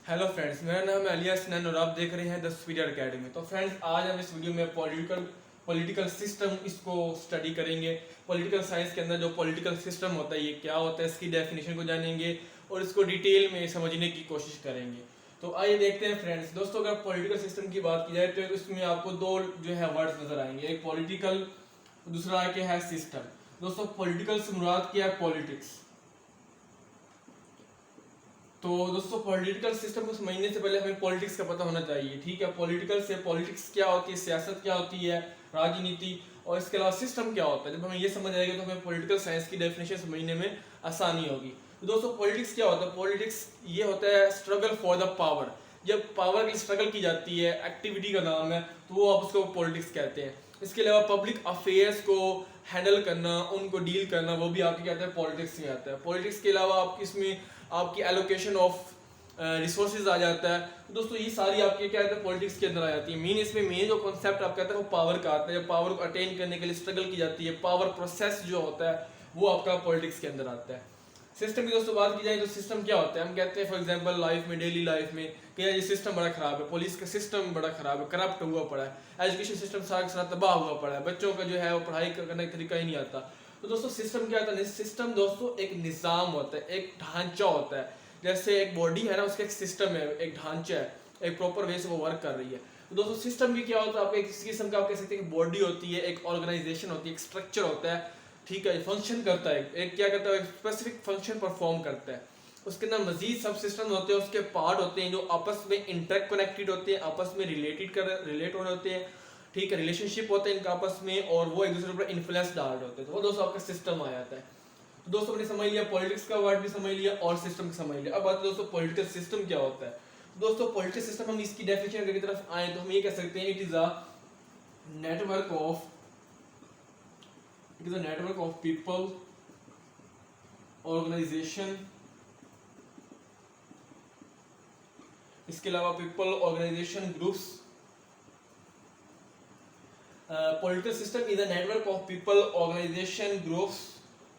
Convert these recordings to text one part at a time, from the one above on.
Hello friends, मेरा नाम है अलिया सनन और आप देख रहे हैं द स्पीडर अकेडमी। तो फ्रेंड्स, आज हम इस वीडियो में पॉलिटिकल सिस्टम इसको स्टडी करेंगे। पॉलिटिकल साइंस के अंदर जो पॉलिटिकल सिस्टम होता है ये क्या होता है, इसकी डेफिनेशन को जानेंगे और इसको डिटेल में समझने की कोशिश करेंगे। तो आइए देखते हैं फ्रेंड्स। दोस्तों, अगर पॉलिटिकल सिस्टम की बात की जाए तो इसमें आपको दो जो है वर्ड्स नजर आएंगे, एक पॉलिटिकल, दूसरा क्या है सिस्टम। दोस्तों, पॉलिटिकल से मुराद क्या है? पॉलिटिक्स। तो दोस्तों, पॉलिटिकल सिस्टम को समझने से पहले हमें पॉलिटिक्स का पता होना चाहिए। ठीक है, पॉलिटिक्स क्या होती है, सियासत क्या होती है, राजनीति, और इसके अलावा सिस्टम क्या होता है। जब हमें ये समझ आएगा तो हमें पॉलिटिकल साइंस की डेफिनेशन समझने में आसानी होगी। तो दोस्तों, पॉलिटिक्स क्या होता है? पॉलिटिक्स ये होता है स्ट्रगल फॉर द पावर। जब पावर की स्ट्रगल की जाती है, एक्टिविटी का नाम है, तो वो आप उसको पॉलिटिक्स कहते हैं। इसके अलावा पब्लिक अफेयर्स को हैंडल करना, उनको डील करना, वो भी आपके कहते हैं पॉलिटिक्स में आता है। पॉलिटिक्स के अलावा आप इसमें आपकी एलोकेशन ऑफ रिसोर्सेज आ जाता है। तो दोस्तों, ये सारी आपके क्या कहते हैं पॉलिटिक्स के अंदर आ जाती है। मेन जो कॉन्सेप्ट आप कहते हैं वो पावर का आता है। जब पावर को अटेन करने के लिए स्ट्रगल की जाती है, पावर प्रोसेस जो होता है वो आपका पॉलिटिक्स के अंदर आता है। सिस्टम की दोस्तों बात की जाए तो सिस्टम क्या होता है? हम कहते हैं फॉर एग्जांपल लाइफ में, डेली लाइफ में कि यार ये सिस्टम बड़ा खराब है, पुलिस का सिस्टम बड़ा खराब है, करप्ट हुआ पड़ा है, एजुकेशन सिस्टम सारा का सारा तबाह हुआ पड़ा है, बच्चों का जो है वो पढ़ाई करने का तरीका ही नहीं आता। तो दोस्तों, सिस्टम क्या होता है? सिस्टम दोस्तों एक निज़ाम होता है, एक ढांचा होता है। जैसे एक बॉडी है ना, उसका एक सिस्टम है, एक ढांचा है, एक प्रॉपर वे से वो वर्क कर रही है। तो दोस्तों, सिस्टम भी क्या होता है? आपको एक किस्म का आप कह सकते हैं बॉडी होती है, एक ऑर्गेनाइजेशन होती है, एक स्ट्रक्चर होता है। ठीक है, फंक्शन करता है, एक क्या करता है, एक स्पेसिफिक फंक्शन परफॉर्म करता है। उसके अंदर मजीद सब सिस्टम होते हैं, उसके पार्ट होते हैं जो आपस में इंटर कनेक्टेड होते हैं, आपस में रिलेट हो रहे होते हैं। ठीक है, रिलेशनशिप होते हैं इनका आपस में, और वो एक दूसरे पर इन्फ्लुएंस डाल रहे होते हैं। तो वो दोस्तों आपका सिस्टम आ जाता है। तो दोस्तों, हमने समझ लिया, पॉलिटिक्स का वर्ड भी समझ लिया और सिस्टम समझ लिया। अब बात है दोस्तों, पॉलिटिकल सिस्टम क्या होता है। दोस्तों, पॉलिटिकल सिस्टम, हम इसकी डेफिनेशन की तरफ आए तो हम ये कह सकते हैं it is a network of people, organization, इसके अलावा people, organization, groups. Political system is a network of people, organization, groups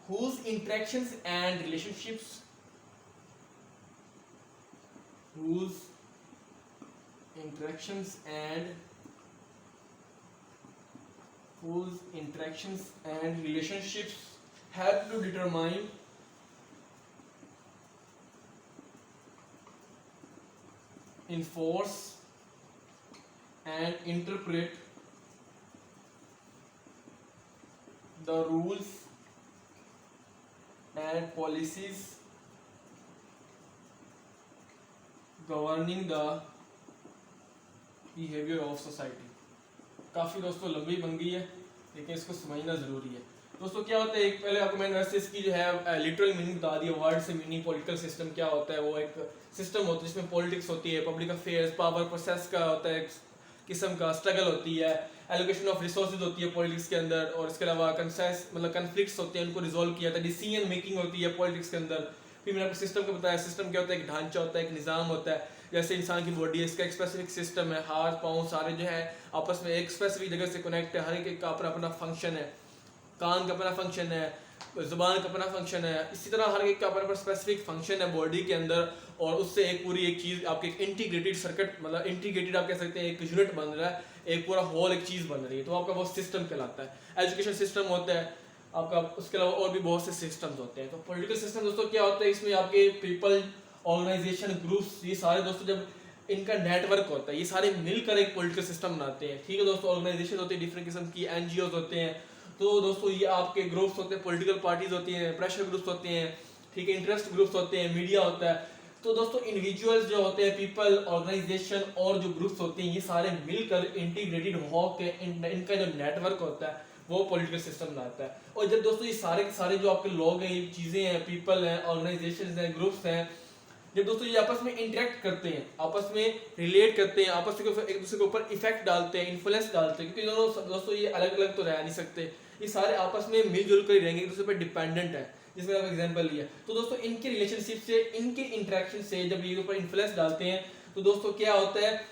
whose interactions and relationships whose interactions and relationships help to determine, enforce and interpret the rules and policies governing the behavior of society। काफ़ी दोस्तों लंबी बन गई है, लेकिन इसको समझना ज़रूरी है। दोस्तों, क्या होता है, एक पहले आपको मैंने वैसे इसकी जो है लिटरल मीनिंग बता दिया, वर्ड से मीनिंग। पॉलिटिकल सिस्टम क्या होता है? वो एक सिस्टम होता है जिसमें पॉलिटिक्स होती है, पब्लिक अफेयर्स, पावर प्रोसेस का होता है, किस्म का स्ट्रगल होती है, एलोकेशन ऑफ रिसोर्सेज होती है पॉलिटिक्स के अंदर, और इसके अलावा कंसेस मतलब कन्फ्लिक्ट्स होते हैं, उनको रिजोल्व किया जाता है, डिसीजन मेकिंग होती है पॉलिटिक्स के अंदर। फिर मैंने आपको सिस्टम का बताया, सिस्टम क्या होता है? एक ढांचा होता है, एक निज़ाम होता है। जैसे इंसान की बॉडी है, इसका एक स्पेसिफिक सिस्टम है, हाथ पाँव सारे जो है आपस में एक स्पेसिफिक जगह से कनेक्ट है, हर एक का अपना अपना फंक्शन है। कान का अपना फंक्शन है, जुबान का अपना फंक्शन है, इसी तरह हर एक का अपना स्पेसिफिक फंक्शन है बॉडी के अंदर, और उससे एक पूरी एक चीज़ आपके एक इंटीग्रेटेड सर्किट, मतलब इंटीग्रेटेड आप कह सकते हैं एक यूनिट बन रहा है, एक पूरा होल एक चीज़ बन रही है। तो आपका वो सिस्टम कहलाता है। एजुकेशन सिस्टम होता है आपका, उसके अलावा और भी बहुत से सिस्टम्स होते हैं। तो पॉलिटिकल सिस्टम दोस्तों क्या होता है? इसमें आपके पीपल, ऑर्गेनाइजेशन, ग्रुप्स, ये सारे दोस्तों जब इनका नेटवर्क होता है, ये सारे मिलकर एक पॉलिटिकल सिस्टम बनाते हैं। ठीक है दोस्तों, ऑर्गेनाइजेशन होती है डिफरेंट किस्म की, एनजीओज होते हैं। तो दोस्तों, ये आपके ग्रुप्स होते हैं, पॉलिटिकल पार्टीज होती हैं, प्रेशर ग्रुप्स होते हैं, ठीक है, इंटरेस्ट ग्रुप्स होते हैं, मीडिया होता है। तो दोस्तों, इंडिविजुअल्स जो होते हैं, पीपल, ऑर्गेनाइजेशन और जो ग्रुप्स होते हैं, ये सारे मिलकर इंटीग्रेटेड होकर इनका जो नेटवर्क होता है वो पॉलिटिकल सिस्टम बनाता है। और जब दोस्तों ये सारे के सारे जो आपके लोग हैं, ये चीज़ें हैं, पीपल हैं, ऑर्गेनाइजेशन हैं, ग्रुप्स हैं, जब दोस्तों ये आपस में इंटरेक्ट करते हैं, आपस में रिलेट करते हैं, आपस में एक दूसरे के ऊपर इफेक्ट डालते हैं, इन्फ्लुएंस डालते हैं, क्योंकि दोनों दोस्तों ये अलग अलग तो रह नहीं सकते, ये सारे आपस में मिलजुल कर ही रहेंगे, एक दूसरे पर डिपेंडेंट है। जिसमें आप एग्जांपल लिया, तो दोस्तों इनके रिलेशनशिप से, इनके इंटरेक्शन से जब ये ऊपर इन्फ्लुएंस डालते हैं, तो दोस्तों क्या होता है,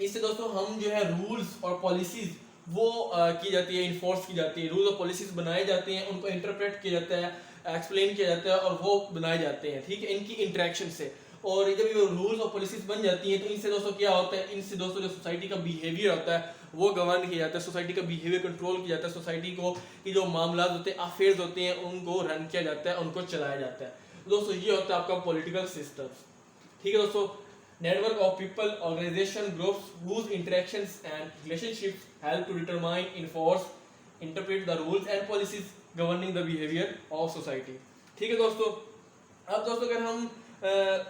इससे दोस्तों हम जो है रूल्स और पॉलिसीज वो की जाती है, इन्फोर्स की जाती है, रूल्स और पॉलिसीज बनाए जाते हैं, उनको इंटरप्रेट किया जाता है, एक्सप्लेन किया जाता है और वो बनाए जाते हैं। ठीक है, इनकी इंटरेक्शन से। और जब ये रूल्स और पॉलिसीज बन जाती हैं तो इनसे दोस्तों क्या होता है, इनसे दोस्तों जो सोसाइटी का बिहेवियर होता है वो गवर्न किया जाता है, सोसाइटी का बिहेवियर कंट्रोल किया जाता है, सोसाइटी को की जो मामला होते हैं, अफेयर्स होते हैं, उनको रन किया जाता है, उनको चलाया जाता है। दोस्तों ये होता है आपका पॉलिटिकल सिस्टम। ठीक है दोस्तों, network of people, organization, groups whose interactions and relationships help to determine, enforce, interpret the rules and policies governing the behavior of society। ठीक है दोस्तों, अब दोस्तों अगर हम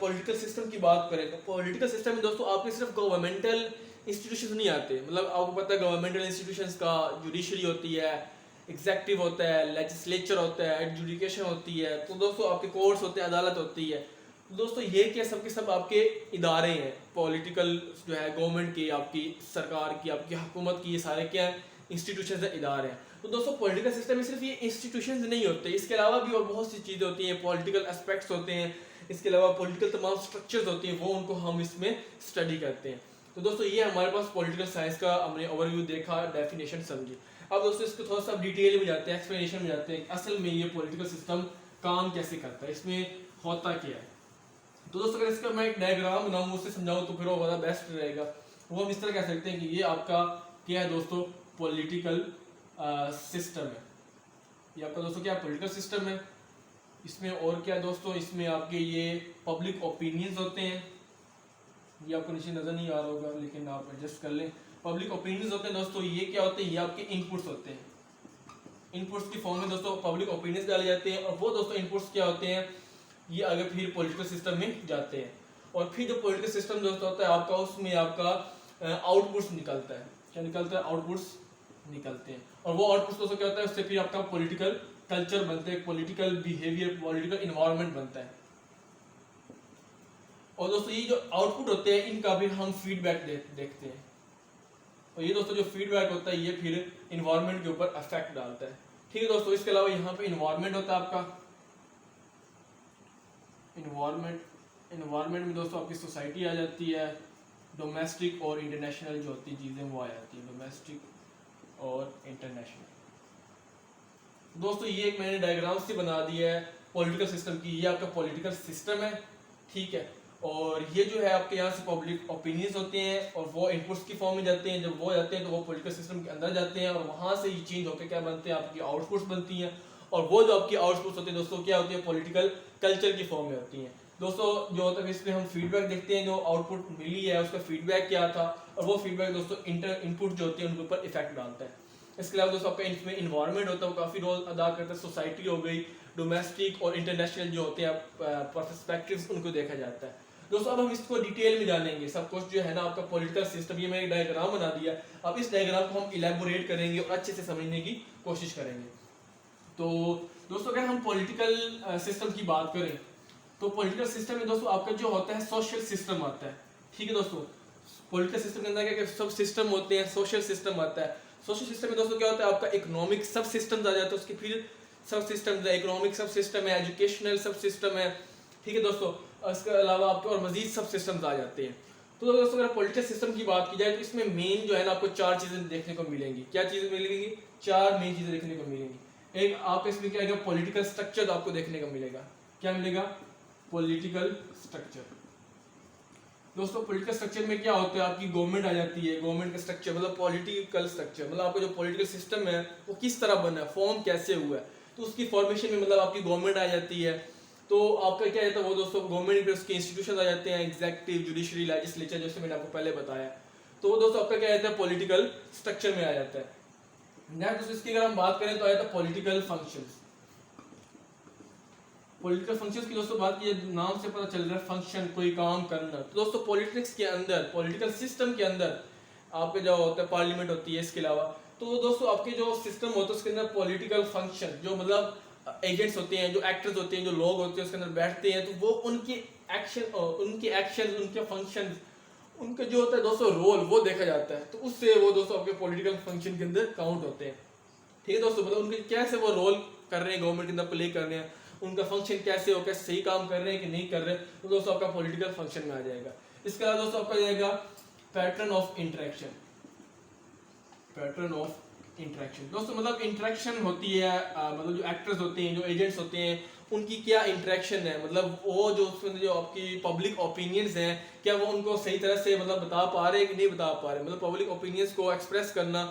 पॉलिटिकल सिस्टम की बात करें तो पॉलिटिकल सिस्टम में दोस्तों आपके सिर्फ गवर्नमेंटल इंस्टीट्यूशंस नहीं आते, मतलब आपको पता है गवर्नमेंटल इंस्टीट्यूशंस का जुडिशरी होती है, एग्जेक्टिव होता है, लेजिस्लेचर होता है, एडजुडिकेशन होती है, तो दोस्तों आपके कोर्ट्स होते हैं, अदालत होती है। दोस्तों ये क्या सब के सब आपके इदारे हैं, पॉलिटिकल जो है गवर्नमेंट की, आपकी सरकार की, आपकी हुकूमत की, ये सारे क्या इंस्टीट्यूशंस है, इदारे हैं। तो दोस्तों पॉलिटिकल सिस्टम में सिर्फ ये इंस्टीट्यूशंस नहीं होते, इसके अलावा भी और बहुत सी चीज़ें होती हैं, पॉलिटिकल एस्पेक्ट्स होते हैं, इसके अलावा पॉलिटिकल तमाम स्ट्रक्चर्स होती हैं, वो उनको हम इसमें स्टडी करते हैं। तो दोस्तों ये हमारे पास पॉलिटिकल साइंस का हमने ओवरव्यू देखा, डेफिनेशन समझी। अब दोस्तों इसको थोड़ा सा डिटेल में जाते हैं, एक्सप्लेनेशन में जाते हैं असल में ये पॉलिटिकल सिस्टम काम कैसे करता है, इसमें होता क्या है। तो दोस्तों अगर इसका मैं एक डायग्राम बनाऊँ, उससे समझाऊँ तो फिर वो ज़्यादा बेस्ट रहेगा। वो हम इस तरह कह सकते हैं कि ये आपका क्या है दोस्तों, पॉलिटिकल सिस्टम है। ये आपका दोस्तों क्या पॉलिटिकल सिस्टम है। इसमें और क्या दोस्तों, इसमें आपके ये पब्लिक ओपिनियंस होते हैं, ये आपको नीचे नज़र नहीं आ रहा होगा लेकिन आप एडजस्ट कर लें। पब्लिक ओपिनियंस होते हैं दोस्तों, ये क्या होते हैं, ये आपके इनपुट्स होते हैं। इनपुट्स की फॉर्म में दोस्तों पब्लिक ओपिनियंस डाले जाते हैं और वो दोस्तों इनपुट्स क्या होते हैं, ये आगे फिर पॉलिटिकल सिस्टम में जाते हैं। और फिर जो पॉलिटिकल सिस्टम दोस्तों होता है आपका, उसमें आपका आउटपुट्स निकलता है। क्या निकलता है, आउटपुट्स निकलते हैं। और वो आउटपुट्स दोस्तों क्या होता है, उससे फिर आपका पॉलिटिकल कल्चर बनता है, पॉलिटिकल बिहेवियर, पॉलिटिकल इन्वायरमेंट बनता है। और दोस्तों ये जो आउटपुट होते हैं इनका भी हम फीडबैक देखते हैं। और ये दोस्तों जो फीडबैक होता है ये फिर इन्वायरमेंट के ऊपर इफेक्ट डालता है। ठीक है दोस्तों, इसके अलावा यहाँ पे इन्वायरमेंट होता है आपका, इन्वायरमेंट में दोस्तों आपकी सोसाइटी आ जाती है, डोमेस्टिक और इंटरनेशनल जो होती चीज़ें वो आ जाती हैं, डोमेस्टिक और इंटरनेशनल। दोस्तों ये एक मैंने डायग्राम से बना दिया है पॉलिटिकल सिस्टम की, ये आपका पॉलिटिकल सिस्टम है। ठीक है, और ये जो है आपके यहाँ से पब्लिक ओपिनियंस होते हैं और वो इनपुट्स की फॉर्म में जाते हैं। जब वो जाते हैं तो वो पॉलिटिकल सिस्टम के अंदर जाते हैं और वहाँ से ये चेंज होकर क्या बनते हैं, आपकी आउटपुट्स बनती हैं। और वो जो आपकी आउटपुट्स होती है दोस्तों क्या होती है, पॉलिटिकल कल्चर की फॉर्म में होती हैं। दोस्तों जो होता है इसमें हम फीडबैक देखते हैं, जो आउटपुट मिली है उसका फीडबैक क्या था, और वो फीडबैक दोस्तों इनपुट जो होती है उनके ऊपर इफेक्ट डालता है। इसके अलावा दोस्तों आपका इसमें इन्वायरमेंट होता है, वो काफ़ी रोल अदा करता है। सोसाइटी हो गई, डोमेस्टिक और इंटरनेशनल जो होते हैं पर्सपेक्टिव्स, उनको देखा जाता है। दोस्तों अब हम इसको डिटेल में जानेंगे, सब कुछ जो है ना आपका पॉलिटिकल सिस्टम, ये मैंने एक डायग्राम बना दिया। अब इस डायग्राम को हम इलेबोरेट करेंगे और अच्छे से समझने की कोशिश करेंगे। तो दोस्तों अगर हम पॉलिटिकल सिस्टम की बात करें तो पॉलिटिकल सिस्टम में दोस्तों आपका जो होता है सोशल सिस्टम आता है। ठीक है दोस्तों, पॉलिटिकल सिस्टम के अंदर क्या सब सिस्टम होते हैं, सोशल सिस्टम आता है। सोशल सिस्टम में दोस्तों क्या होता है, आपका इकोनॉमिक सब सिस्टम आ जाता है, उसके फिर सब सिस्टम है, इकोनॉमिक सब सिस्टम है, एजुकेशनल सब सिस्टम है। ठीक है दोस्तों, इसके अलावा आपके और मजीद सब सिस्टम्स आ जाते हैं। तो दोस्तों अगर पॉलिटिकल सिस्टम की बात की जाए तो इसमें मेन जो है ना आपको चार चीज़ें देखने को मिलेंगी। क्या चीज़ें मिलेंगी, चार मेन चीज़ें देखने को मिलेंगी। एक आपको इसमें क्या आएगा, पॉलिटिकल स्ट्रक्चर आपको देखने को मिलेगा। क्या मिलेगा, पॉलिटिकल स्ट्रक्चर। दोस्तों पॉलिटिकल स्ट्रक्चर में क्या होता है, आपकी गवर्नमेंट आ जाती है। गवर्नमेंट का स्ट्रक्चर मतलब पॉलिटिकल स्ट्रक्चर, मतलब आपका जो पॉलिटिकल सिस्टम है वो किस तरह बना है, फॉर्म कैसे हुआ है, तो उसकी फॉर्मेशन में मतलब आपकी गवर्नमेंट आ जाती है। तो आपका क्या रहता है वो दोस्तों, गवर्नमेंट पे उसके इंस्टीट्यूशन आ जाते हैं, एग्जेक्टिव, जुडिशरी, लेजिस्लेचर, जैसे मैंने आपको पहले बताया। तो वो दोस्तों आपका क्या रहता है, पॉलिटिकल स्ट्रक्चर में आ जाता है। नेक्स्ट दोस्तों इसकी अगर हम बात करें तो आ जाता है पॉलिटिकल फंक्शंस। पॉलिटिकल फंक्शंस की दोस्तों बात की, नाम से पता चल रहा है फंक्शन, कोई काम करना। तो दोस्तों पॉलिटिक्स के अंदर, पॉलिटिकल सिस्टम के अंदर आपके जो होता है पार्लियामेंट होती है, इसके अलावा तो दोस्तों आपके जो सिस्टम होता है उसके अंदर पॉलिटिकल फंक्शन, जो मतलब एजेंट्स होते हैं, जो एक्टर्स होते हैं, जो लोग होते हैं उसके अंदर बैठते हैं, तो वो उनके एक्शन, उनके फंक्शन, उनका जो होता है दोस्तों रोल, वो देखा जाता है। तो उससे वो दोस्तों आपके पॉलिटिकल फंक्शन के अंदर काउंट होते हैं। ठीक है दोस्तों, मतलब उनके कैसे वो रोल कर रहे हैं, गवर्नमेंट के अंदर प्ले कर रहे हैं, उनका फंक्शन कैसे हो, कैसे सही काम कर रहे हैं कि नहीं कर रहे, तो दोस्तों आपका पॉलिटिकल फंक्शन में आ जाएगा। इसके अलावा दोस्तों आपका जाएगा pattern of interaction. Pattern of interaction दोस्तों मतलब इंटरेक्शन होती है, मतलब जो एक्टर्स होते हैं, जो एजेंट्स होते हैं, उनकी क्या इंटरेक्शन है, मतलब वो जो उसमें जो आपकी पब्लिक ओपिनियंस हैं क्या वो उनको सही तरह से मतलब बता पा रहे हैं कि नहीं बता पा रहे, मतलब पब्लिक ओपिनियंस को एक्सप्रेस करना,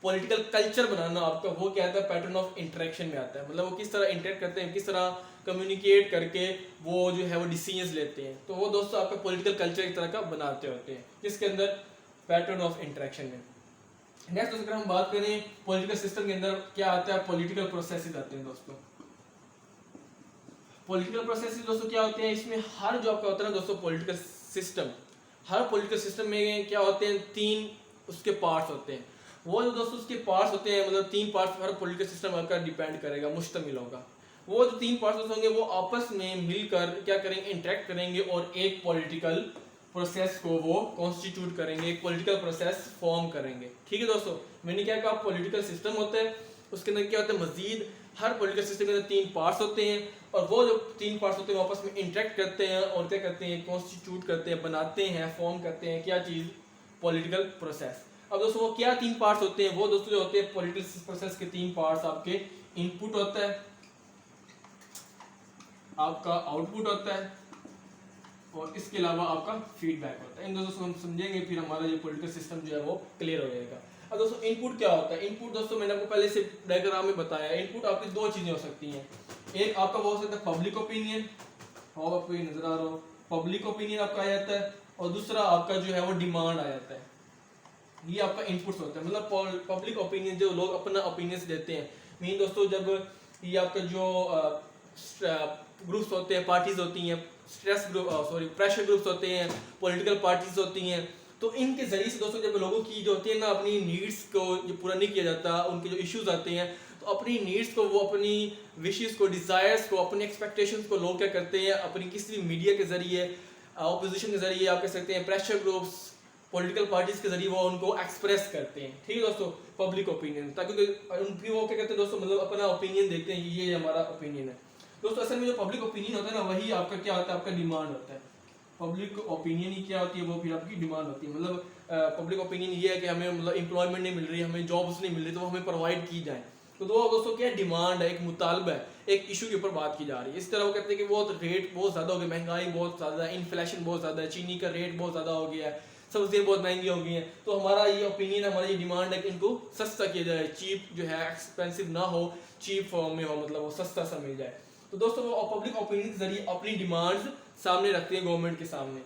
पॉलिटिकल कल्चर बनाना आपका वो क्या आता है पैटर्न ऑफ इंटरेक्शन में आता है, मतलब वो किस तरह इंटरेक्ट करते हैं, किस तरह कम्युनिकेट करके वो जो है वो डिसीजंस लेते हैं। तो वो दोस्तों आपका पॉलिटिकल कल्चर एक तरह का बनाते होते हैं जिसके अंदर पैटर्न ऑफ इंटरेक्शन में। नेक्स्ट अगर हम बात करें पॉलिटिकल सिस्टम के अंदर क्या आता है, पॉलिटिकल प्रोसेसेस आते हैं दोस्तों। पॉलिटिकल प्रोसेसेस दोस्तों क्या होते हैं, इसमें हर जो आपका होता है ना दोस्तों पॉलिटिकल सिस्टम, हर पॉलिटिकल सिस्टम में क्या होते हैं, 3 उसके पार्ट्स होते हैं। वो जो दोस्तों उसके पार्ट्स होते हैं, मतलब 3 पार्ट्स हर पॉलिटिकल सिस्टम आपका डिपेंड करेगा, मुश्तमिल होगा। वो जो 3 पार्ट्स होंगे वो आपस में मिलकर क्या करेंगे, इंटरेक्ट करेंगे और एक पॉलिटिकल प्रोसेस को वो कॉन्स्टिट्यूट करेंगे, एक पॉलिटिकल प्रोसेस फॉर्म करेंगे। ठीक है दोस्तों, मैंने क्या कहा, पॉलिटिकल सिस्टम होता है, उसके अंदर क्या होता है, मजीद हर पॉलिटिकल सिस्टम के अंदर 3 पार्ट्स होते हैं और वो जो 3 पार्ट्स होते हैं आपस में इंटरेक्ट करते हैं और क्या करते हैं, कॉन्स्टिट्यूट करते हैं, बनाते हैं, फॉर्म करते हैं क्या चीज़, पॉलिटिकल प्रोसेस। अब दोस्तों वो क्या 3 पार्ट्स होते हैं, वो दोस्तों जो होते हैं पॉलिटिकल प्रोसेस के 3 पार्ट्स, आपके इनपुट होता है, आपका आउटपुट होता है और इसके अलावा आपका फीडबैक होता है। इन दोस्तों हम समझेंगे फिर हमारा जो पॉलिटिकल सिस्टम जो है वो क्लियर हो जाएगा। अब दोस्तों इनपुट क्या होता है, इनपुट दोस्तों मैंने आपको पहले से डायग्राम में बताया, इनपुट आपकी 2 चीजें हो सकती हैं, एक आपका वो हो सकता है पब्लिक ओपिनियन, और आपको ये नजर आ रहा हो पब्लिक ओपिनियन आपका आ जाता है, और दूसरा आपका जो है वो डिमांड आ जाता है। ये आपका इनपुट्स होता है, मतलब पब्लिक ओपिनियन जो लोग अपना ओपिनियंस देते हैं। मीन दोस्तों जब ये आपका जो ग्रुप्स होते हैं, पार्टीज होती हैं, स्ट्रेस ग्रुप प्रेशर ग्रुप्स होते हैं, पॉलिटिकल पार्टीज होती हैं, तो इनके जरिए से दोस्तों जब लोगों की जो होती है ना अपनी नीड्स को जो पूरा नहीं किया जाता, उनके जो इश्यूज आते हैं, तो अपनी नीड्स को वो अपनी विशेस को, डिज़ायर्स को, अपनी एक्सपेक्टेशंस को लोग क्या करते हैं, अपनी किसी भी मीडिया के जरिए, ऑपोजिशन के जरिए, आप कह सकते हैं प्रेशर ग्रुप्स, पॉलिटिकल पार्टीज के जरिए वो उनको एक्सप्रेस करते हैं। ठीक है दोस्तों, पब्लिक ओपिनियन, ताकि उनकी वो क्या करते हैं दोस्तों, मतलब अपना ओपिनियन देखते हैं, ये हमारा ओपिनियन है। दोस्तों असल में जो पब्लिक ओपिनियन होता है ना, वही आपका क्या होता है, आपका डिमांड होता है। पब्लिक ओपिनियन ही क्या होती है, वो फिर आपकी डिमांड होती है। मतलब पब्लिक ओपिनियन ये है कि हमें मतलब एम्प्लॉयमेंट नहीं मिल रही, हमें जॉब्स नहीं मिल रही, तो वो हमें प्रोवाइड की जाए। तो दोस्तों क्या डिमांड है, एक मुतालबा है, एक इशू के ऊपर बात की जा रही है। इस तरह वो कहते हैं कि बहुत रेट बहुत ज़्यादा हो गया, महंगाई बहुत ज़्यादा है, इन्फ्लेशन बहुत ज़्यादा है, चीनी का रेट बहुत ज़्यादा हो गया है, सब्जियाँ बहुत महंगी हो गई हैं, तो हमारा ये ओपिनियन, हमारी ये डिमांड है कि इनको सस्ता किया जाए, चीप जो है, एक्सपेंसिव ना हो, चीप फॉर्म में हो, मतलब वो सस्ता सा मिल जाए। तो दोस्तों वो पब्लिक ओपिनियन के जरिए अपनी डिमांड्स सामने रखते हैं गवर्नमेंट के सामने,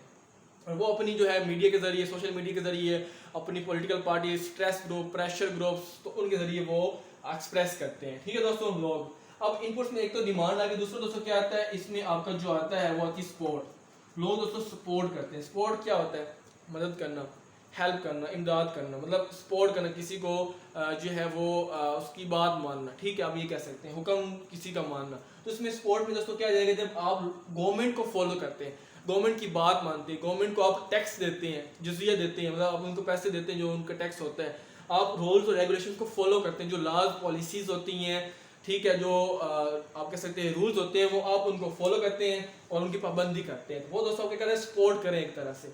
और वो अपनी जो है मीडिया के जरिए, सोशल मीडिया के जरिए, अपनी political party, stress group, pressure groups, तो उनके जरिए वो एक्सप्रेस करते हैं। ठीक है दोस्तों, लोग अब इनपुट्स में एक तो डिमांड आ गई, दूसरा दोस्तों क्या आता है, इसमें आपका जो आता है वो आती है सपोर्ट। लोग दोस्तों सपोर्ट करते हैं। सपोर्ट क्या होता है, मदद करना, हेल्प करना, इमदाद करना, मतलब सपोर्ट करना, किसी को जो है वो उसकी बात मानना। ठीक है, आप ये कह सकते हैं हुक्म किसी का मानना। तो इसमें सपोर्ट में दोस्तों क्या आ जाएगा, जब आप गवर्नमेंट को फॉलो करते हैं, गवर्नमेंट की बात मानते हैं, गवर्नमेंट को आप टैक्स देते हैं, जजिया देते हैं, मतलब आप उनको पैसे देते हैं जो उनका टैक्स होता है, आप रूल्स और रेगुलेशन को फॉलो करते हैं, जो लॉज पॉलिसीज होती हैं, ठीक है, जो आप कह सकते हैं रूल्स होते हैं, वो आप उनको फॉलो करते हैं और उनकी पाबंदी करते हैं। तो वो दोस्तों क्या करें, सपोर्ट करें एक तरह से।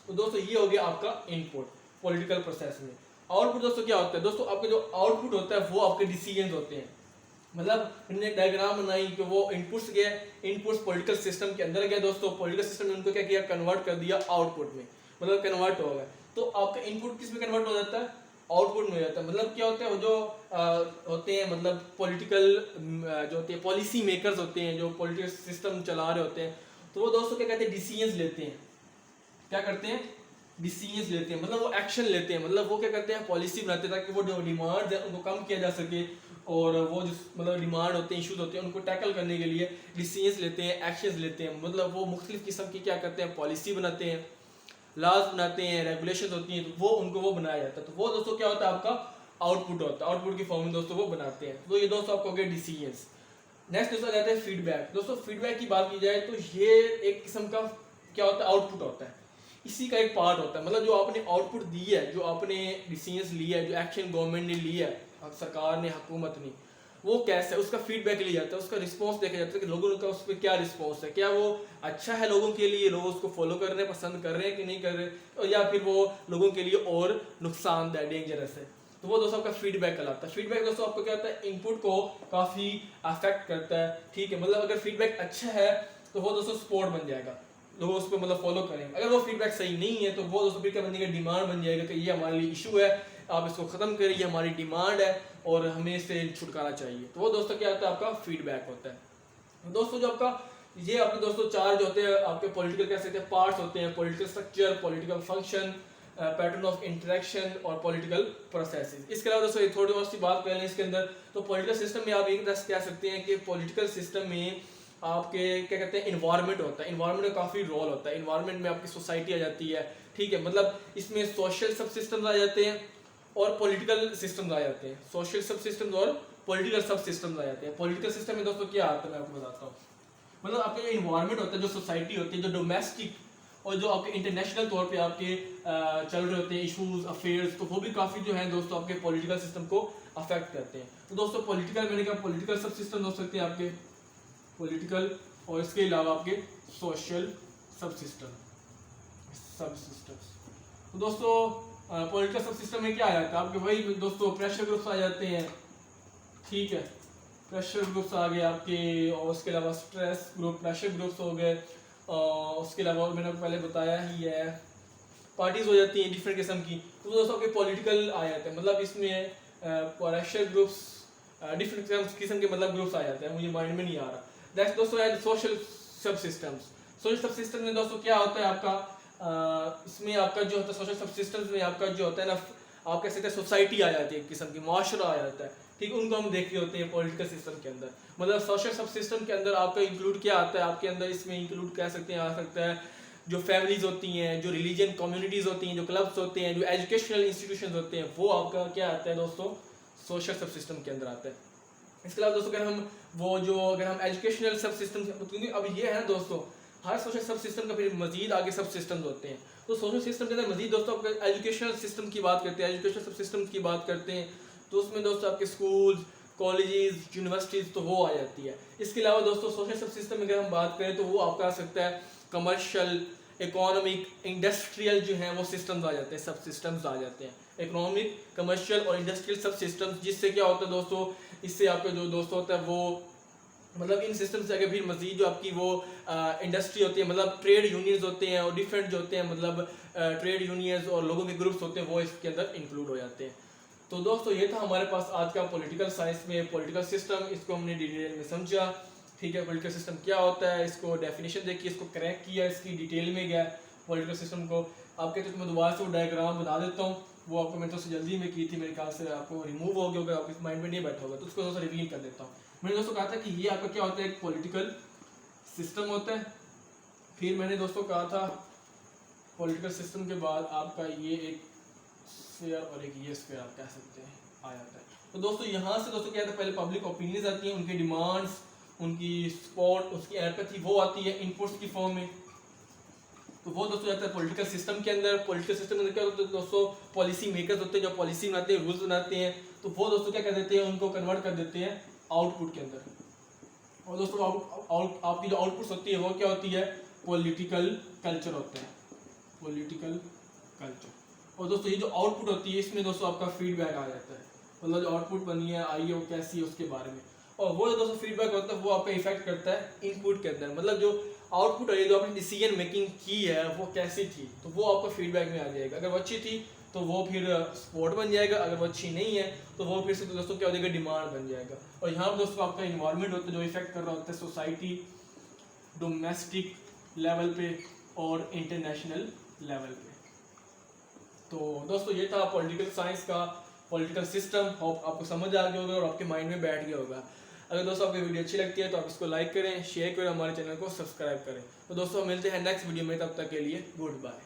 तो दोस्तों ये हो गया आपका इनपुट पॉलिटिकल प्रोसेस में। आउटपुट दोस्तों क्या होता है, दोस्तों आपका जो आउटपुट होता है वो आपके डिसीजंस होते हैं। मतलब हमने डायग्राम बनाई कि वो इनपुट्स गए, इनपुट्स पॉलिटिकल सिस्टम के अंदर गया दोस्तों, पॉलिटिकल सिस्टम ने उनको क्या किया, कन्वर्ट कर दिया आउटपुट में, मतलब कन्वर्ट हो गया। तो आपका इनपुट किस में कन्वर्ट हो जाता है, आउटपुट में हो जाता है। मतलब क्या होता है, वो जो होते हैं मतलब पॉलिटिकल जो होते हैं पॉलिसी मेकर्स होते हैं, जो पॉलिटिकल सिस्टम चला रहे होते हैं, तो वो दोस्तों क्या कहते हैं, डिसीजंस लेते हैं। क्या करते हैं, डिसीजंस लेते हैं, मतलब वो एक्शन लेते हैं, मतलब वो क्या करते हैं, पॉलिसी बनाते हैं ताकि वो जो डिमांड है उनको कम किया जा सके, और वो जो मतलब डिमांड होते हैं, इशूज होते हैं, उनको टैकल करने के लिए डिसीजंस लेते हैं, एक्शंस लेते हैं। मतलब वो मुख्तलिफ किस्म की क्या करते हैं, पॉलिसी बनाते हैं, लॉज बनाते हैं, रेगुलेशन होती हैं, तो वो उनको वो बनाया जाता है। तो वो दोस्तों क्या होता है, आपका आउटपुट होता है, आउटपुट की फॉर्म में दोस्तों वो बनाते हैं। तो ये दोस्तों आपको हो गया डिसीजंस। नेक्स्ट दोस्तों जाता है फीडबैक। दोस्तों फीडबैक की बात की जाए तो ये एक किस्म का क्या होता है, आउटपुट होता है, इसी का एक पार्ट होता है। मतलब जो आपने आउटपुट दी है, जो आपने डिसीजंस लिया है, जो एक्शन गवर्नमेंट ने लिया है, सरकार ने, हुकूमत ने, वो कैसे है, उसका फीडबैक लिया जाता है, उसका रिस्पांस देखा जाता है कि लोगों का उस पर क्या रिस्पांस है, क्या वो अच्छा है लोगों के लिए, लोग उसको फॉलो कर रहे हैं, पसंद कर रहे हैं कि नहीं कर रहे, और या फिर वो लोगों के लिए और नुकसानदायक, डेंजरस है। तो वो दोस्तों आपका फीडबैक कहलाता है। फीडबैक दोस्तों आपको क्या होता है, इनपुट को काफ़ी अफेक्ट करता है, ठीक है। मतलब अगर फीडबैक अच्छा है तो वो दोस्तों सपोर्ट बन जाएगा, लोग उस पर मतलब फॉलो करेंगे। अगर वो फीडबैक सही नहीं है तो वो दोस्तों फिर क्या बन जाएगा, डिमांड बन जाएगा कि ये हमारे लिए इशू है, आप इसको ख़त्म करिए, ये हमारी डिमांड है और हमें इससे छुटकारा चाहिए। तो वो दोस्तों क्या होता है, आपका फीडबैक होता है। दोस्तों जो आपका ये आपके दोस्तों चार जो होते हैं आपके पॉलिटिकल कह सकते हैं पार्ट्स होते हैं, political structure, political function, pattern of interaction और पॉलिटिकल प्रोसेसेस। इसके अलावा दोस्तों थोड़ी और सी बात कर लें इसके अंदर, तो पॉलिटिकल सिस्टम में आप एक तरह से कह सकते हैं कि पॉलिटिकल सिस्टम में आपके क्या कहते हैं इन्वायरमेंट होता है। इन्वायरमेंट का काफ़ी रोल होता है। इन्वायरमेंट में आपकी सोसाइटी आ जाती है, ठीक है। मतलब इसमें सोशल सब सिस्टम्स आ जाते हैं और पॉलिटिकल सिस्टम्स आ जाते हैं। सोशल सब सिस्टम्स और पॉलिटिकल सब सिस्टम्स आ जाते हैं। पॉलिटिकल सिस्टम में दोस्तों क्या आता है मैं आपको बताता हूँ। मतलब आपका जो इन्वायरमेंट होता है, जो सोसाइटी होती है, जो डोमेस्टिक और जो आपके इंटरनेशनल तौर पे आपके चल रहे होते हैं इश्यूज अफेयर्स, तो वो भी काफ़ी जो है दोस्तों आपके पॉलिटिकल सिस्टम को अफेक्ट करते हैं। तो दोस्तों पॉलिटिकल मैंने कहा पॉलिटिकल सब सिस्टम हो सकते हैं आपके पॉलिटिकल, और इसके अलावा आपके सोशल सब सिस्टम्स। तो दोस्तों पॉलिटिकल सब सिस्टम में क्या आ जाता है आपके, वही दोस्तों प्रेशर ग्रुप्स आ जाते हैं, ठीक है। प्रेशर ग्रुप्स आ गए आपके, और उसके अलावा स्ट्रेस ग्रुप, प्रेशर ग्रुप्स हो गए, उसके अलावा और मैंने पहले बताया ही है पार्टीज हो जाती हैं डिफरेंट किस्म की। तो दोस्तों आपके पॉलिटिकल आ जाते हैं, मतलब इसमें प्रेशर ग्रुप्स डिफरेंट किस्म के मतलब ग्रुप्स आ जाते हैं, मुझे माइंड में नहीं आ रहा। दैट्स दोस्तों है सोशल सब सिस्टम्स। सोशल सब सिस्टम में दोस्तों क्या होता है आपका, इसमें आपका जो होता है सोशल सब सिस्टम्स में आपका जो होता है ना, आप कह सकते हैं सोसाइटी आ जाती है, एक किस्म की माशरा आ जाता है, ठीक। उनको हम देख रहे होते हैं पॉलिटिकल सिस्टम के अंदर। मतलब सोशल सब सिस्टम के अंदर आपका इंक्लूड क्या आता है, आपके अंदर इसमें इंक्लूड कह सकते हैं आ सकता है जो फैमिलीज होती हैं, जो रिलीजियन कम्युनिटीज होती हैं, जो क्लब्स होते हैं, जो एजुकेशनल इंस्टीट्यूशंस होते हैं, वो आपका क्या आता है दोस्तों सोशल सब सिस्टम के अंदर आता है। इसके अलावा दोस्तों अगर हम एजुकेशनल सब सिस्टम, क्योंकि अब ये है ना दोस्तों हर सोशल सब सिस्टम का फिर मजीद आगे सब सिस्टम्स होते हैं। तो सोशल सिस्टम के अंदर मजीद दोस्तों आपका एजुकेशनल सिस्टम की बात करते हैं, एजुकेशनल सब सिस्टम की बात करते हैं, तो उसमें दोस्तों आपके स्कूल्स, कॉलेजेस, यूनिवर्सिटीज़ तो वो आ जाती है। इसके अलावा दोस्तों सोशल सब सिस्टम में अगर हम बात करें तो वो आपका आ सकता है कमर्शियल, इकोनॉमिक, इंडस्ट्रियल जो है वो सिस्टम्स आ जाते हैं, सब सिस्टम्स आ जाते हैं, इकोनॉमिक, कमर्शियल और इंडस्ट्रियल सब सिस्टम्स। जिससे क्या होता है दोस्तों, इससे आपका जो दोस्तों होता है वो मतलब इन सिस्टम से आगे फिर मजीद जो आपकी वो इंडस्ट्री होती है, मतलब ट्रेड यूनियंस होते हैं और डिफरेंट जो होते हैं मतलब ट्रेड यूनियंस और लोगों के ग्रुप्स होते हैं वो इसके अंदर इंक्लूड हो जाते हैं। तो दोस्तों ये था हमारे पास आज का पॉलिटिकल साइंस में पॉलिटिकल सिस्टम, इसको हमने डिटेल में समझा, ठीक है। पॉलिटिकल सिस्टम क्या होता है, इसको डेफिनेशन देखी, इसको क्रैक किया, इसकी डिटेल में गया पॉलिटिकल सिस्टम को। आप कहते तो मैं दोबारा से वो डायग्राम बना देता हूँ, वो आपको मैंने तो जल्दी में की थी, मेरे ख्याल से आपको रिमूव हो गया होगा, आपके माइंड में नहीं बैठा होगा, तो उसको दोस्तों रिवील कर देता हूँ। मैंने दोस्तों कहा था कि ये आपका क्या होता है, एक पॉलिटिकल सिस्टम होता है। फिर मैंने दोस्तों कहा था पॉलिटिकल सिस्टम के बाद आपका ये एक स्फीयर और एक ये स्फीयर आप कह सकते हैं आ जाता है। तो दोस्तों यहाँ से दोस्तों क्या होता है, पहले पब्लिक ओपिनियंस आती हैं, उनकी डिमांड्स, उनकी सपोर्ट, उसकी एम्पैथी वो आती है इनपुट्स की फॉर्म में। तो वो दोस्तों जाता है पॉलिटिकल सिस्टम के अंदर। पॉलिटिकल सिस्टम के अंदर क्या होता है दोस्तों, पॉलिसी मेकर्स होते हैं जो पॉलिसी बनाते हैं, रूल्स बनाते हैं, तो वो दोस्तों क्या कर देते हैं, उनको कन्वर्ट कर देते हैं आउटपुट के अंदर। और दोस्तों आपकी जो आउटपुट्स होती है वो क्या होती है, पॉलिटिकल कल्चर होता है, पॉलिटिकल कल्चर। और दोस्तों ये जो आउटपुट होती है इसमें दोस्तों आपका फीडबैक आ जाता है, मतलब जो आउटपुट बनी है आई है वो कैसी है उसके बारे में। और वो जो दोस्तों फीडबैक होता है वो आपका इफेक्ट करता है इनपुट के अंदर, मतलब जो आउटपुट है जो आपने डिसीजन मेकिंग की है वो कैसी थी, तो वो आपका फीडबैक में आ जाएगा। अगर वो अच्छी थी तो वो फिर सपोर्ट बन जाएगा, अगर वो अच्छी नहीं है तो वो फिर से दोस्तों क्या हो जाएगा, डिमांड बन जाएगा। और यहाँ पर दोस्तों आपका इन्वायरमेंट होता है जो इफेक्ट कर रहा होता है सोसाइटी, डोमेस्टिक लेवल पे और इंटरनेशनल लेवल पे। तो दोस्तों ये था पॉलिटिकल साइंस का पॉलिटिकल सिस्टम, आपको समझ आ गया होगा और आपके माइंड में बैठ गया होगा। अगर दोस्तों आपको वीडियो अच्छी लगती है तो आप इसको लाइक करें, शेयर करें, हमारे चैनल को सब्सक्राइब करें। तो दोस्तों मिलते हैं नेक्स्ट वीडियो में, तब तक के लिए गुड बाय।